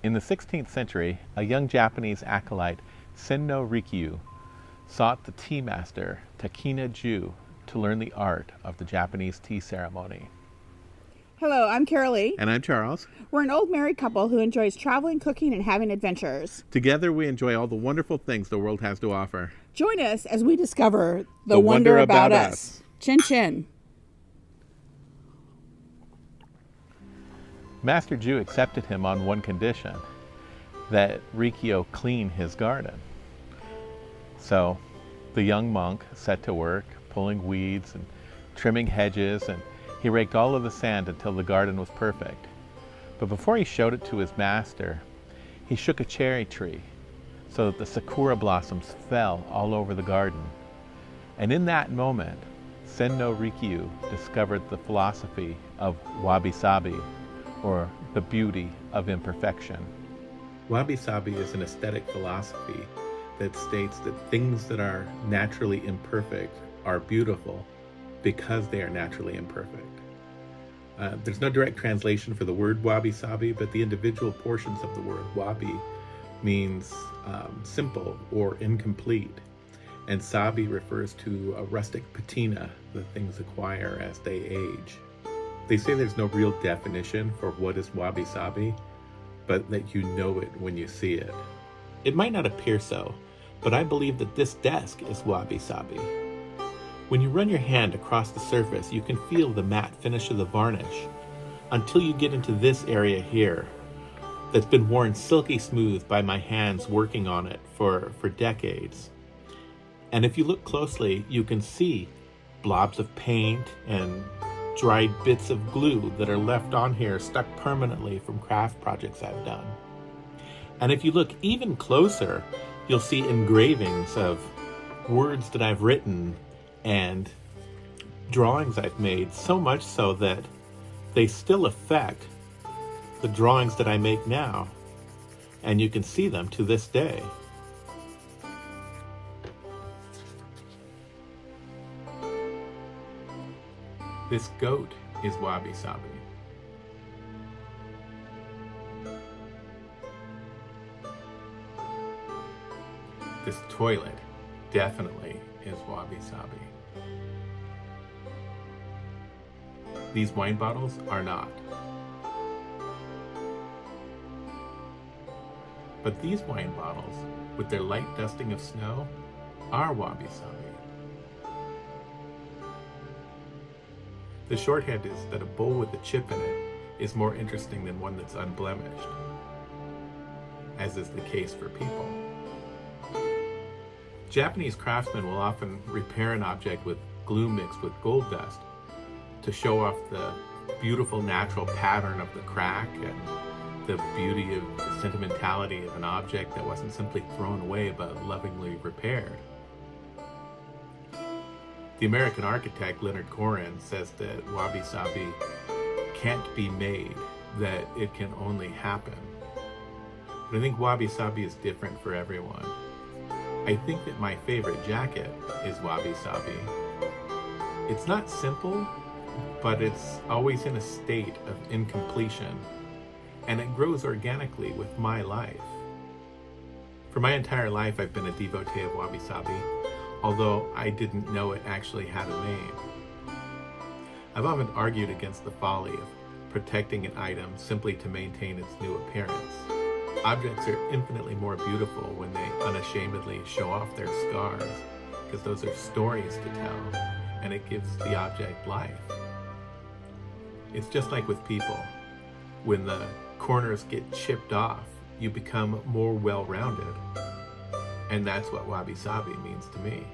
In the 16th century, a young Japanese acolyte, Senno Rikyu, sought the tea master Takina Ju to learn the art of the Japanese tea ceremony. Hello, I'm Carol Lee. And I'm Charles. We're an old married couple who enjoys traveling, cooking, and having adventures. Together we enjoy all the wonderful things the world has to offer. Join us as we discover the wonder about us. Chin chin. Master Ju accepted him on one condition, that Rikyo clean his garden. So the young monk set to work, pulling weeds and trimming hedges, and he raked all of the sand until the garden was perfect. But before he showed it to his master, he shook a cherry tree so that the sakura blossoms fell all over the garden. And in that moment, Senno Rikyu discovered the philosophy of Wabi-sabi, or the beauty of imperfection. Wabi-sabi is an aesthetic philosophy that states that things that are naturally imperfect are beautiful because they are naturally imperfect. There's no direct translation for the word wabi-sabi, but the individual portions of the word wabi means simple or incomplete, and sabi refers to a rustic patina that things acquire as they age. They say there's no real definition for what is wabi-sabi, but that you know it when you see it. It might not appear so, but I believe that this desk is wabi-sabi. When you run your hand across the surface, you can feel the matte finish of the varnish until you get into this area here that's been worn silky smooth by my hands working on it for decades. And if you look closely, you can see blobs of paint and dried bits of glue that are left on here, stuck permanently from craft projects I've done. And if you look even closer, you'll see engravings of words that I've written and drawings I've made, so much so that they still affect the drawings that I make now, and you can see them to this day. This goat is wabi-sabi. This toilet definitely is wabi-sabi. These wine bottles are not. But these wine bottles, with their light dusting of snow, are wabi-sabi. The shorthand is that a bowl with a chip in it is more interesting than one that's unblemished, as is the case for people. Japanese craftsmen will often repair an object with glue mixed with gold dust to show off the beautiful natural pattern of the crack and the beauty of the sentimentality of an object that wasn't simply thrown away but lovingly repaired. The American architect Leonard Cohen says that wabi-sabi can't be made, that it can only happen. But I think wabi-sabi is different for everyone. I think that my favorite jacket is wabi-sabi. It's not simple, but it's always in a state of incompletion, and it grows organically with my life. For my entire life, I've been a devotee of wabi-sabi, although I didn't know it actually had a name. I've often argued against the folly of protecting an item simply to maintain its new appearance. Objects are infinitely more beautiful when they unashamedly show off their scars, because those are stories to tell, and it gives the object life. It's just like with people. When the corners get chipped off, you become more well-rounded. And that's what wabi-sabi means to me.